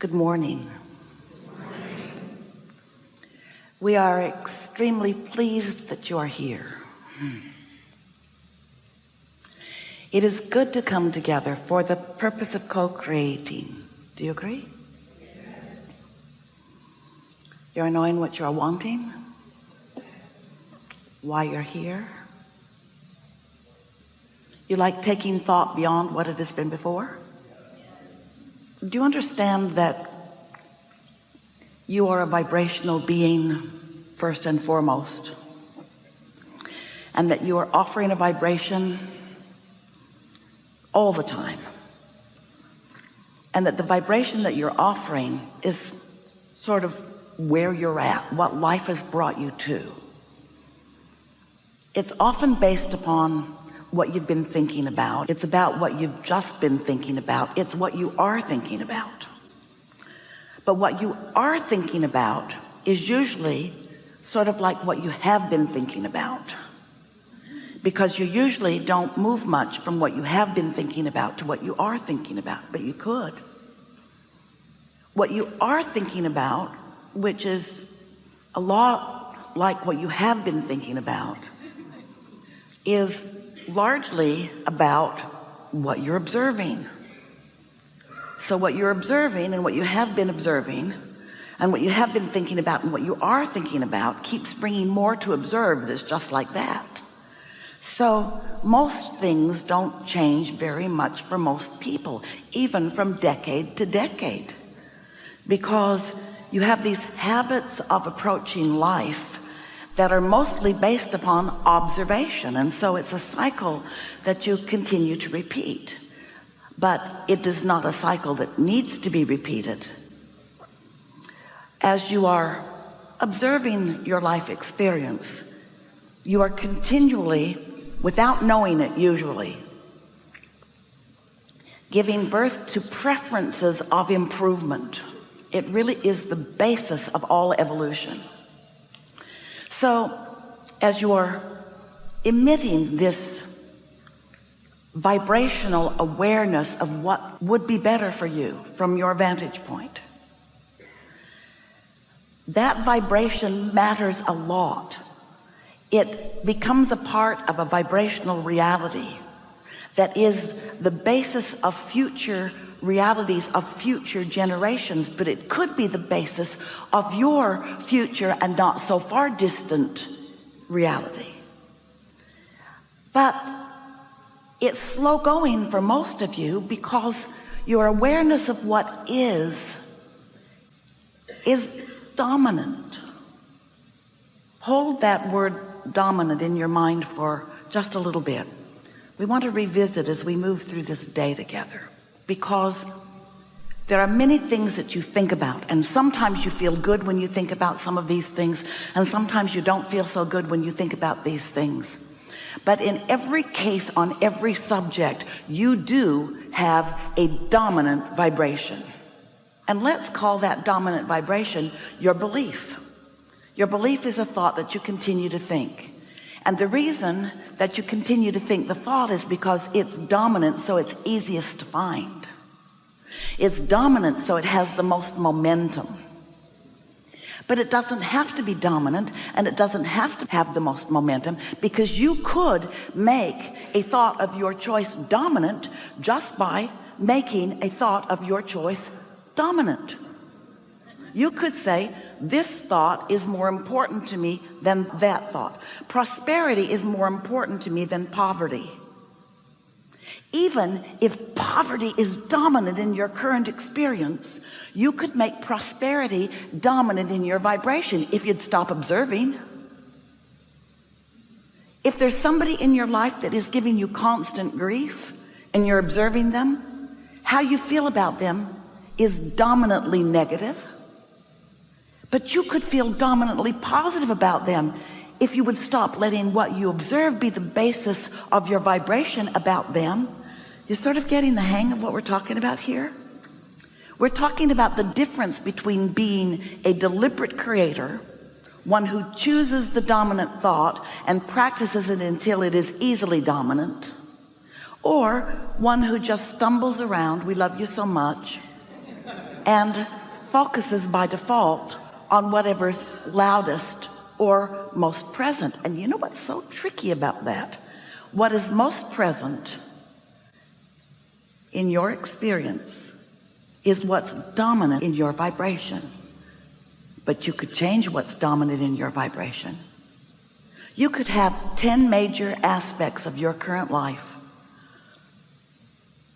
Good morning. We are extremely pleased that you are here. It is good to come together for the purpose of co-creating. Do you agree? Yes. You're knowing what you're wanting, why you're here. You like taking thought beyond what it has been before? Do you understand that you are a vibrational being first and foremost, and that you are offering a vibration all the time, and that the vibration that you're offering is sort of where you're at, what life has brought you to? It's often based upon what you've been thinking about. It's about what you've just been thinking about. It's what you are thinking about. But what you are thinking about is usually sort of like what you have been thinking about, because you usually don't move much from what you have been thinking about to what you are thinking about, but you could. What you are thinking about, which is a lot like what you have been thinking about, is largely about what you're observing. So what you're observing and what you have been observing and what you have been thinking about and what you are thinking about keeps bringing more to observe that's just like that. So most things don't change very much for most people, even from decade to decade, because you have these habits of approaching life that are mostly based upon observation, and so it's a cycle that you continue to repeat, but it is not a cycle that needs to be repeated. As you are observing your life experience, you are continually, without knowing it usually, giving birth to preferences of improvement. It really is the basis of all evolution. So as you are emitting this vibrational awareness of what would be better for you from your vantage point, that vibration matters a lot. It becomes a part of a vibrational reality that is the basis of future realities of future generations, but it could be the basis of your future and not so far distant reality. But it's slow going for most of you because your awareness of what is dominant. Hold that word dominant in your mind for just a little bit. We want to revisit as we move through this day together, because there are many things that you think about, and sometimes you feel good when you think about some of these things, and sometimes you don't feel so good when you think about these things. But in every case, on every subject, you do have a dominant vibration, and let's call that dominant vibration your belief. Your belief is a thought that you continue to think, and the reason that you continue to think the thought is because it's dominant, so it's easiest to find. It's dominant, so it has the most momentum. But it doesn't have to be dominant, and it doesn't have to have the most momentum, because you could make a thought of your choice dominant just by making a thought of your choice dominant. You could say, this thought is more important to me than that thought. Prosperity is more important to me than poverty. Even if poverty is dominant in your current experience, you could make prosperity dominant in your vibration if you'd stop observing. If there's somebody in your life that is giving you constant grief and you're observing them, how you feel about them is dominantly negative. But you could feel dominantly positive about them if you would stop letting what you observe be the basis of your vibration about them. You're sort of getting the hang of what we're talking about here. We're talking about the difference between being a deliberate creator, one who chooses the dominant thought and practices it until it is easily dominant, or one who just stumbles around, we love you so much, and focuses by default on whatever's loudest or most present. And you know what's so tricky about that? What is most present in your experience is what's dominant in your vibration. But you could change what's dominant in your vibration. You could have 10 major aspects of your current life.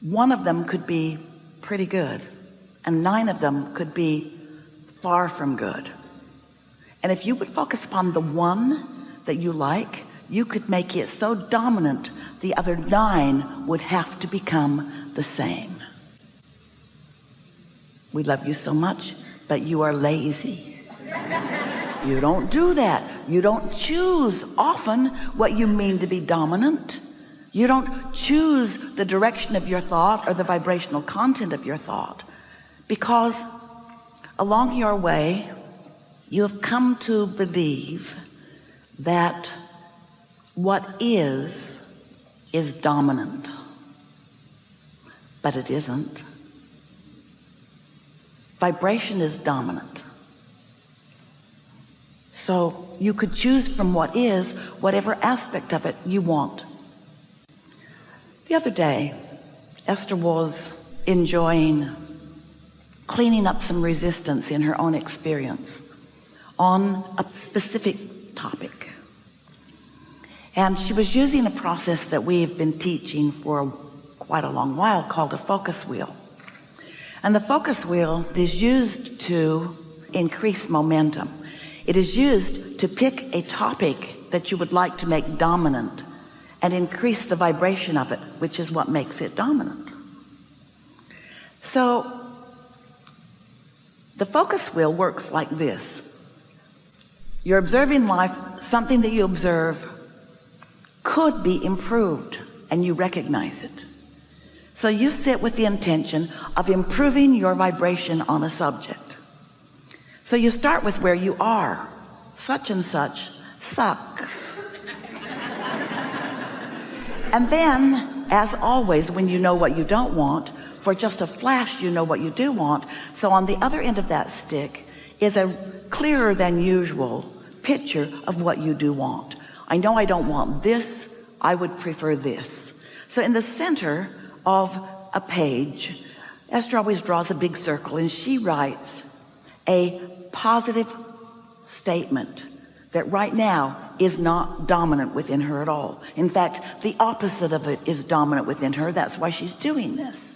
One of them could be pretty good, and 9 of them could be far from good. And if you would focus upon the one that you like, you could make it so dominant the other 9 would have to become the same. We love you so much, but you are lazy. You don't do that. You don't choose often what you mean to be dominant. You don't choose the direction of your thought or the vibrational content of your thought, because along your way you have come to believe that what is dominant, but it isn't. Vibration is dominant. So you could choose from what is whatever aspect of it you want. The other day, Esther was enjoying cleaning up some resistance in her own experience on a specific topic. And she was using a process that we've been teaching for quite a long while called a focus wheel. And the focus wheel is used to increase momentum. It is used to pick a topic that you would like to make dominant and increase the vibration of it, which is what makes it dominant. So the focus wheel works like this. You're observing life, something that you observe could be improved, and you recognize it. So you sit with the intention of improving your vibration on a subject. So you start with where you are. Such and such sucks. And then, as always, when you know what you don't want, for just a flash you know what you do want. So on the other end of that stick is a clearer than usual picture of what you do want. I know I don't want this, I would prefer this. So in the center of a page, Esther always draws a big circle, and she writes a positive statement that right now is not dominant within her at all. In fact, the opposite of it is dominant within her. That's why she's doing this.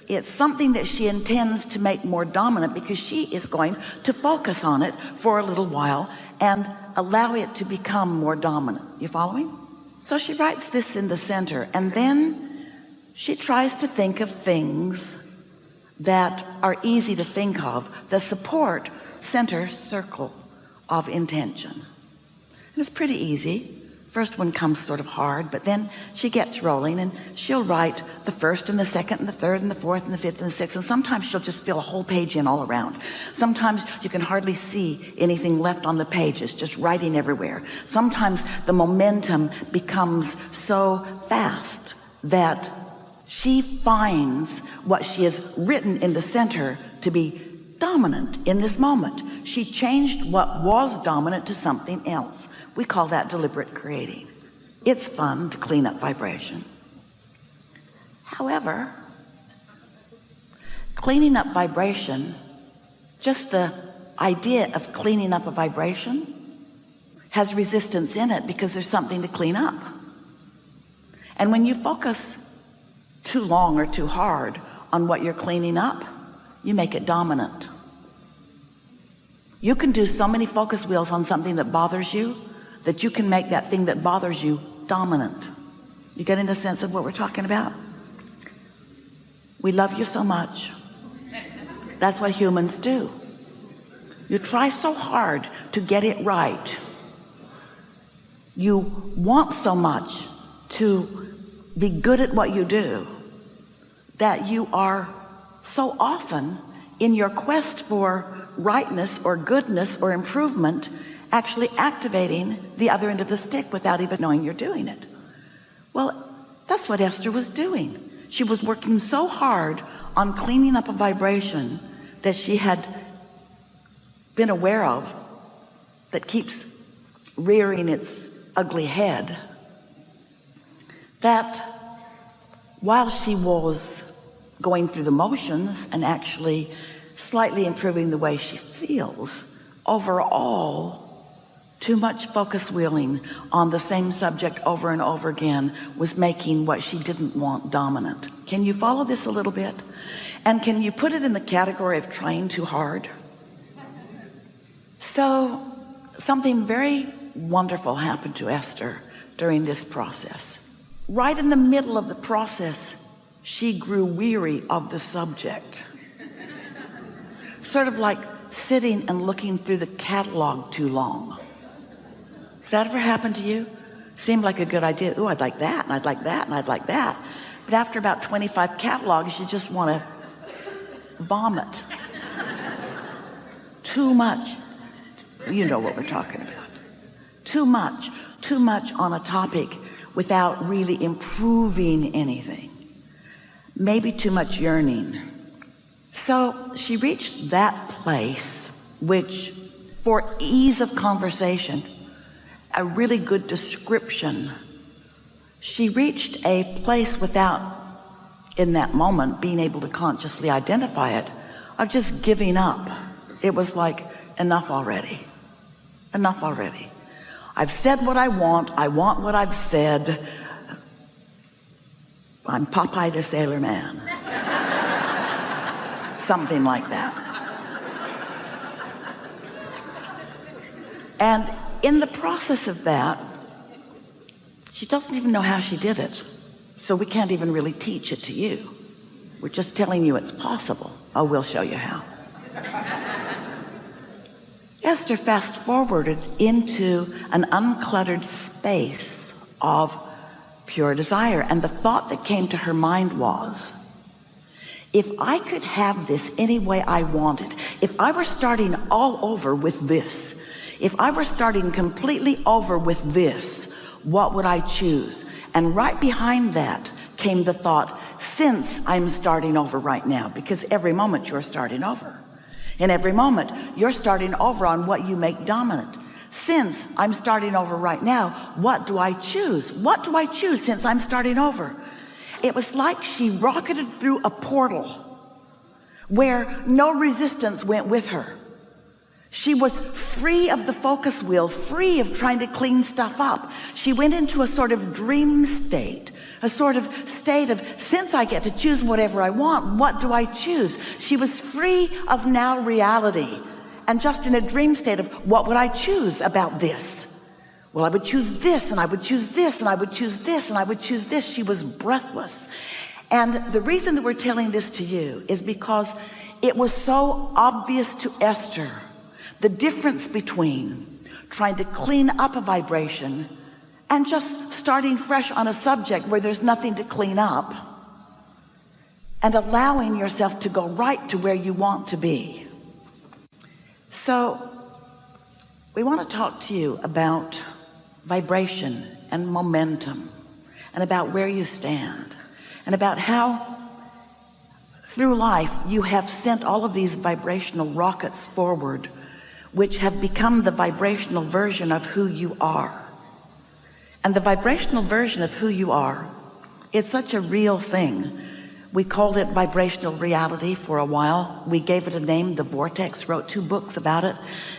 It's something that she intends to make more dominant because she is going to focus on it for a little while and allow it to become more dominant. You following? So she writes this in the center, and then she tries to think of things that are easy to think of that support center circle of intention. And it's pretty easy. First one comes sort of hard, but then she gets rolling, and she'll write the first and the second and the third and the fourth and the fifth and the sixth, and sometimes she'll just fill a whole page in all around. Sometimes you can hardly see anything left on the page. It's just writing everywhere. Sometimes the momentum becomes so fast that she finds what she has written in the center to be dominant in this moment. She changed what was dominant to something else. We call that deliberate creating. It's fun to clean up vibration. However, cleaning up vibration, just the idea of cleaning up a vibration has resistance in it because there's something to clean up. And when you focus too long or too hard on what you're cleaning up, you make it dominant. You can do so many focus wheels on something that bothers you that you can make that thing that bothers you dominant. You getting the sense of what we're talking about? We love you so much. That's what humans do. You try so hard to get it right. You want so much to be good at what you do that you are so often in your quest for rightness or goodness or improvement actually activating the other end of the stick without even knowing you're doing it. Well, that's what Esther was doing. She was working so hard on cleaning up a vibration that she had been aware of that keeps rearing its ugly head, that while she was going through the motions and actually slightly improving the way she feels, overall too much focus wheeling on the same subject over and over again was making what she didn't want dominant. Can you follow this a little bit? And can you put it in the category of trying too hard? So something very wonderful happened to Esther during this process. Right in the middle of the process, she grew weary of the subject. Sort of like sitting and looking through the catalog too long. Has that ever happened to you? Seemed like a good idea. Ooh, I'd like that, and I'd like that, and I'd like that. But after about 25 catalogs, you just want to vomit. Too much. You know what we're talking about. Too much on a topic without really improving anything. Maybe too much yearning. So she reached that place, which for ease of conversation, a really good description, she reached a place without, in that moment, being able to consciously identify it, of just giving up. It was like, enough already. Enough already. I've said what I want what I've said. I'm Popeye the Sailor Man. Something like that. And in the process of that, she doesn't even know how she did it. So we can't even really teach it to you. We're just telling you it's possible. Oh, we'll show you how. Esther fast forwarded into an uncluttered space of pure desire. And the thought that came to her mind was, if I could have this any way I wanted, if I were starting all over with this, if I were starting completely over with this, what would I choose? And right behind that came the thought, since I'm starting over right now, because every moment you're starting over. In every moment, you're starting over on what you make dominant. Since I'm starting over right now, what do I choose? What do I choose since I'm starting over? It was like she rocketed through a portal where no resistance went with her. She was free of the focus wheel, free of trying to clean stuff up. She went into a sort of dream state, a sort of state of, since I get to choose whatever I want, what do I choose? She was free of now reality and just in a dream state of, what would I choose about this? Well, I would choose this, and I would choose this, and I would choose this, and I would choose this. She was breathless. And the reason that we're telling this to you is because it was so obvious to Esther, the difference between trying to clean up a vibration and just starting fresh on a subject where there's nothing to clean up, and allowing yourself to go right to where you want to be. So we want to talk to you about vibration and momentum, and about where you stand, and about how through life you have sent all of these vibrational rockets forward, which have become the vibrational version of who you are. And the vibrational version of who you are, it's such a real thing. We called it vibrational reality for a while. We gave it a name, The Vortex, wrote 2 books about it,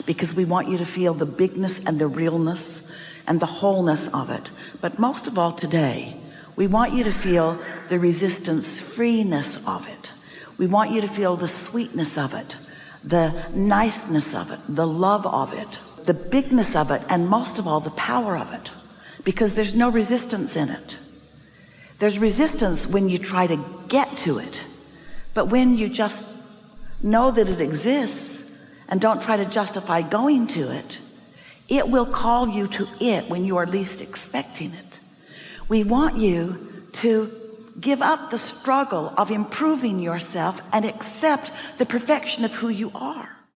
because we want you to feel the bigness and the realness and the wholeness of it. But most of all today, we want you to feel the resistance freeness of it. We want you to feel the sweetness of it, the niceness of it, the love of it, the bigness of it, and most of all, the power of it, because there's no resistance in it. There's resistance when you try to get to it, but when you just know that it exists and don't try to justify going to it, it will call you to it when you are least expecting it. We want you to give up the struggle of improving yourself and accept the perfection of who you are.